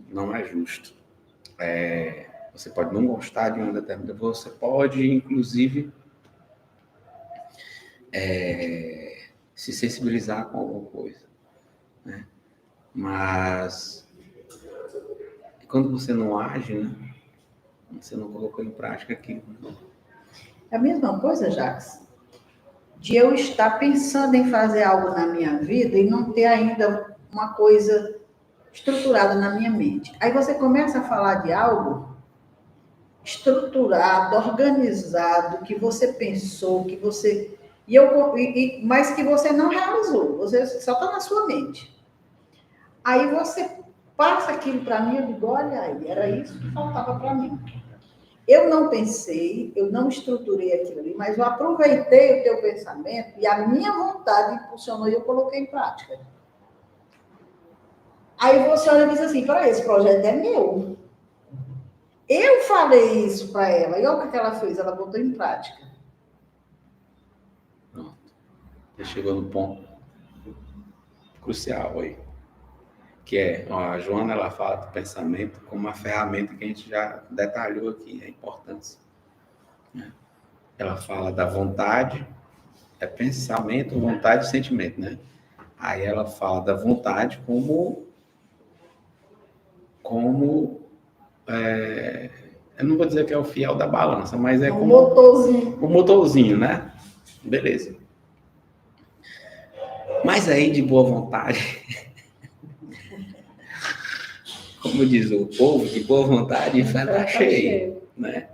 Não é justo. Você pode não gostar de uma determinada... Você pode, inclusive, se sensibilizar com alguma coisa, né? Mas quando você não age, né? Você não colocou em prática aquilo. Né? É a mesma coisa, Jacques, de eu estar pensando em fazer algo na minha vida e não ter ainda uma coisa estruturada na minha mente. Aí você começa a falar de algo estruturado, organizado, que você pensou, que você... mas que você não realizou, você só está na sua mente. Aí você passa aquilo para mim, eu digo, olha aí, era isso que faltava para mim. Eu não pensei, eu não estruturei aquilo ali, mas eu aproveitei o teu pensamento e a minha vontade impulsionou e eu coloquei em prática. Aí você olha e diz assim, peraí, esse projeto é meu. Eu falei isso para ela, e olha o que ela fez, ela botou em prática. Pronto. Você chegou no ponto crucial aí. Que a Joana, ela fala do pensamento como uma ferramenta que a gente já detalhou aqui, a importância. Né? Ela fala da vontade, pensamento, vontade e sentimento, né? Aí ela fala da vontade como eu não vou dizer que é o fiel da balança, mas é como motorzinho. O motorzinho, né? Beleza. Mas aí, de boa vontade, como diz o povo, de boa vontade, fará cheio, né?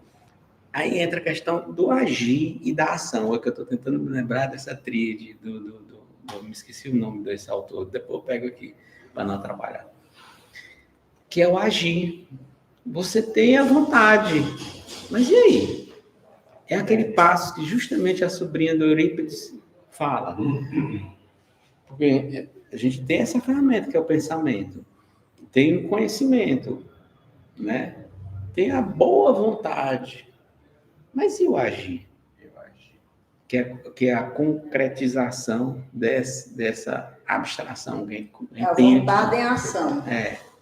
Aí entra a questão do agir e da ação. É que eu estou tentando me lembrar dessa tríade me esqueci o nome desse autor, depois eu pego aqui para não atrapalhar. Que é o agir. Você tem a vontade, mas e aí? É aquele passo que justamente a sobrinha do Eurípides fala. Porque a gente tem essa ferramenta que é o pensamento. Tem o conhecimento, né? Tem a boa vontade. Mas e o agir? Que é a concretização dessa abstração. A vontade em ação.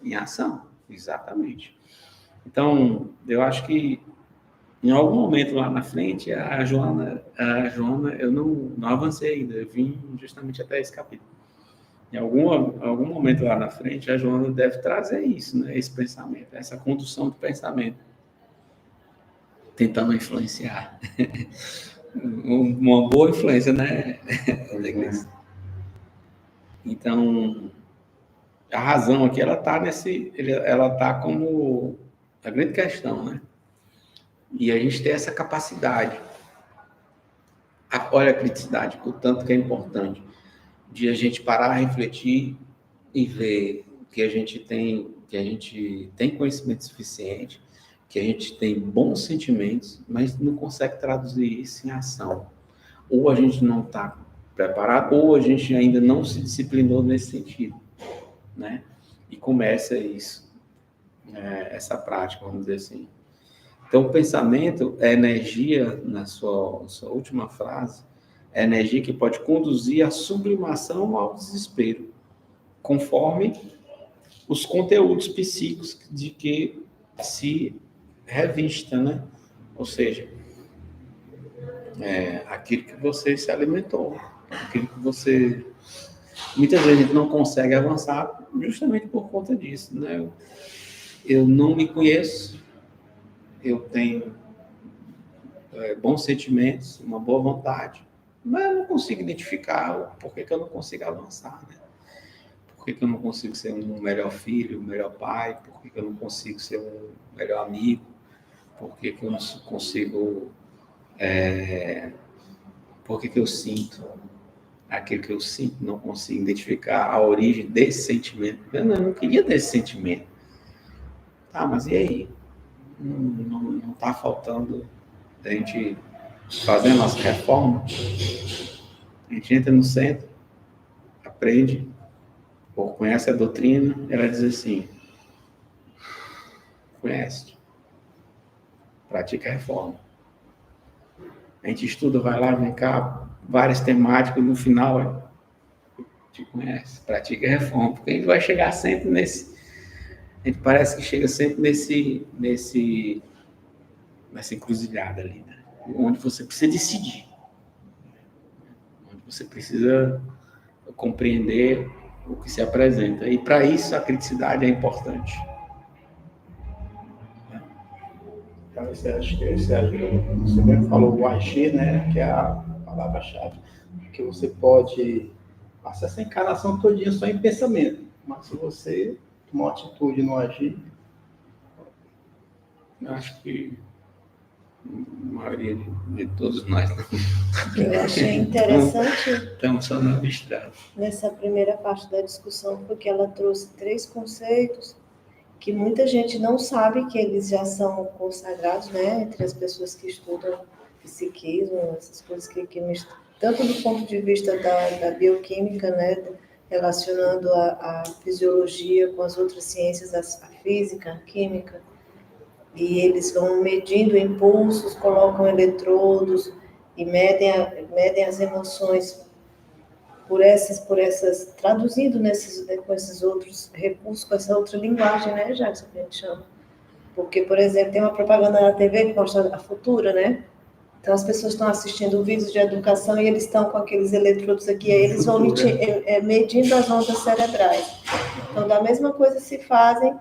Em ação, exatamente. Então, eu acho que em algum momento lá na frente, a Joana eu não avancei ainda, eu vim justamente até esse capítulo. Em algum momento lá na frente, a Joana deve trazer isso, né? Esse pensamento, essa condução do pensamento, tentando influenciar. Uma boa influência, né? Então, a razão aqui, ela está como a grande questão, né? E a gente tem essa capacidade. Olha a criticidade, o tanto que é importante de a gente parar, refletir e ver que a gente tem conhecimento suficiente, que a gente tem bons sentimentos, mas não consegue traduzir isso em ação. Ou a gente não está preparado, ou a gente ainda não se disciplinou nesse sentido, né? E começa essa prática, vamos dizer assim. Então, o pensamento é energia, na sua última frase, é energia que pode conduzir à sublimação ao desespero, conforme os conteúdos psíquicos de que se revista, né? Ou seja, aquilo que você se alimentou, aquilo que você... Muitas vezes a gente não consegue avançar justamente por conta disso, né? Eu não me conheço, eu tenho bons sentimentos, uma boa vontade, mas eu não consigo identificar por que eu não consigo avançar, né? Por que eu não consigo ser um melhor filho, um melhor pai? Por que eu não consigo ser um melhor amigo? Por que eu não consigo... por que eu sinto aquilo que eu sinto? Não consigo identificar a origem desse sentimento. Eu não queria ter esse sentimento. Tá, mas e aí? Não está faltando a gente fazer a nossa reforma? A gente entra no centro, aprende, ou conhece a doutrina, ela diz assim: conhece, pratica a reforma. A gente estuda, vai lá, vem cá, várias temáticas, no final, te conhece, pratica a reforma, porque a gente vai chegar sempre nesse... A gente parece que chega sempre nessa encruzilhada ali, né? Onde você precisa decidir, onde você precisa compreender o que se apresenta. E para isso a criticidade é importante. Então, acho que você mesmo falou o agir, né? Que é a palavra-chave. Que você pode passar essa encarnação todinha só em pensamento. Mas se você tomar uma atitude e não agir... Eu acho que a maioria de todos nós não. Eu achei interessante Estamos só no abstrato. nessa primeira parte da discussão, porque ela trouxe 3 conceitos que muita gente não sabe que eles já são consagrados, né, entre as pessoas que estudam psiquismo, essas coisas que tanto do ponto de vista da bioquímica, né, relacionando a fisiologia com as outras ciências, a física, a química, e eles vão medindo impulsos, colocam eletrodos e medem as emoções por essas, traduzindo com esses outros recursos, com essa outra linguagem, né, Jackson, que a gente chama. Porque, por exemplo, tem uma propaganda na TV que mostra a Futura, né? Então, as pessoas estão assistindo vídeos de educação e eles estão com aqueles eletrodos aqui, aí eles vão medindo as ondas cerebrais. Então, da mesma coisa se fazem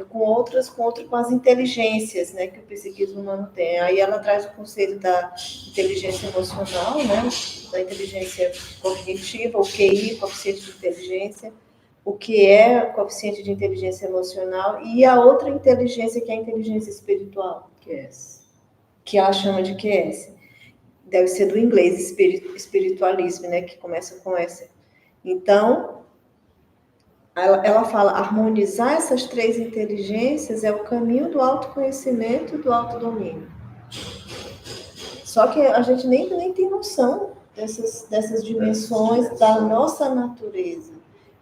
com as inteligências, né, que o psiquismo humano tem. Aí ela traz o conceito da inteligência emocional, né, da inteligência cognitiva, o QI, coeficiente de inteligência, o que é o coeficiente de inteligência emocional, e a outra inteligência, que é a inteligência espiritual, que ela chama de QS. Deve ser do inglês, espiritualismo, né, que começa com essa. Então, ela fala, harmonizar essas 3 inteligências é o caminho do autoconhecimento e do autodomínio. Só que a gente nem tem noção dessas dimensões da nossa natureza.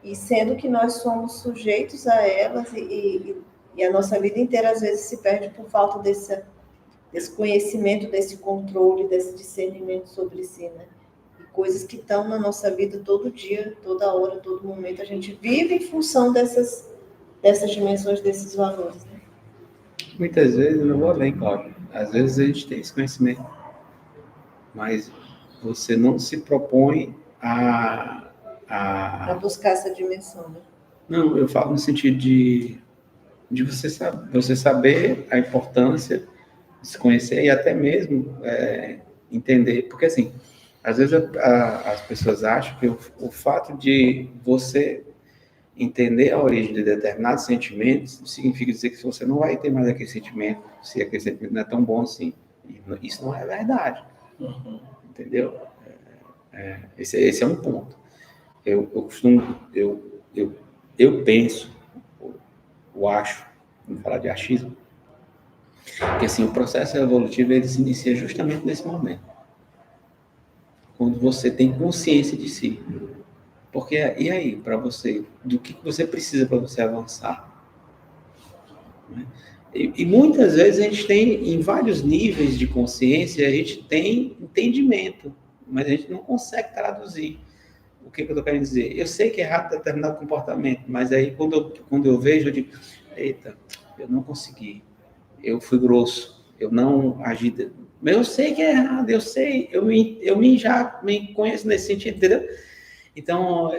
E sendo que nós somos sujeitos a elas e a nossa vida inteira, às vezes, se perde por falta desse conhecimento, desse controle, desse discernimento sobre si, né? Coisas que estão na nossa vida todo dia, toda hora, todo momento. A gente vive em função dessas dimensões, desses valores. Né? Muitas vezes, eu não vou além, claro. Às vezes a gente tem esse conhecimento, mas você não se propõe a Para buscar essa dimensão, né? Não, eu falo no sentido de você saber a importância de se conhecer e até mesmo entender, porque assim, às vezes as pessoas acham que o fato de você entender a origem de determinados sentimentos significa dizer que você não vai ter mais aquele sentimento, se aquele sentimento não é tão bom assim. Isso não é verdade. Entendeu? Esse é um ponto. Eu penso, eu acho, vamos falar de achismo, que assim, o processo evolutivo ele se inicia justamente nesse momento, quando você tem consciência de si. Porque, e aí, para você, do que você precisa para você avançar? E muitas vezes a gente tem, em vários níveis de consciência, a gente tem entendimento, mas a gente não consegue traduzir. O que eu estou querendo dizer? Eu sei que é errado determinado comportamento, mas aí quando eu vejo, eu digo, eita, eu não consegui, eu fui grosso, eu não agi... Mas eu sei que é errado, eu sei, já me conheço nesse sentido, entendeu? Então,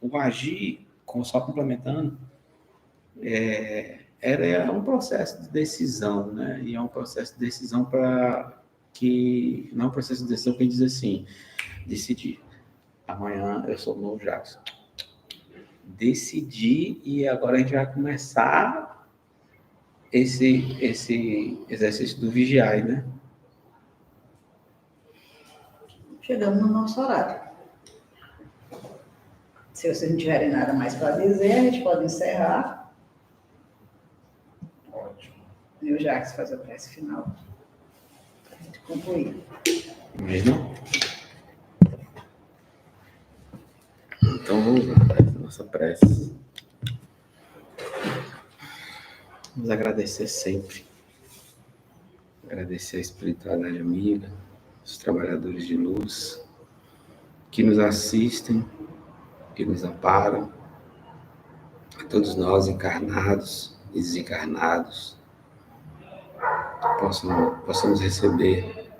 o agir, só complementando, era um processo de decisão, né? E é um processo de decisão não é um processo de decisão que diz assim, decidir, amanhã eu sou o novo Jackson. Decidir e agora a gente vai começar esse exercício do vigiar, né? Chegamos no nosso horário. Se vocês não tiverem nada mais para dizer, a gente pode encerrar. Ótimo. E o Jacques faz a prece final. Para a gente concluir. Mas não? Então vamos lá, nossa prece. Vamos agradecer sempre. Agradecer a espiritualidade amiga, os trabalhadores de luz, que nos assistem, que nos amparam, a todos nós encarnados e desencarnados, possamos receber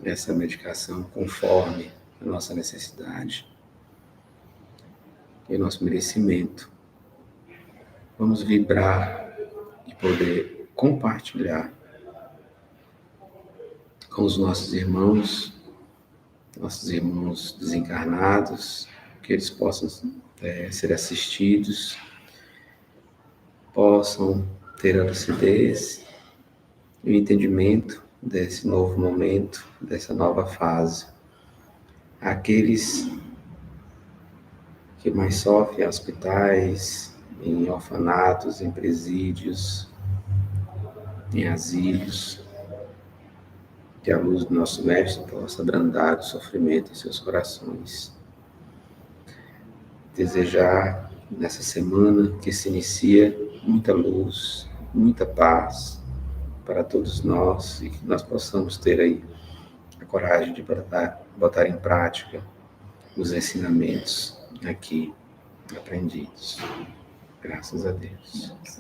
essa medicação conforme a nossa necessidade e o nosso merecimento. Vamos vibrar e poder compartilhar com os nossos irmãos desencarnados, que eles possam ser assistidos, possam ter a lucidez e o entendimento desse novo momento, dessa nova fase. Aqueles que mais sofrem em hospitais, em orfanatos, em presídios, em asilos, que a luz do nosso Mestre possa abrandar o sofrimento em seus corações. Desejar nessa semana que se inicia muita luz, muita paz para todos nós e que nós possamos ter aí a coragem de botar em prática os ensinamentos aqui aprendidos. Graças a Deus.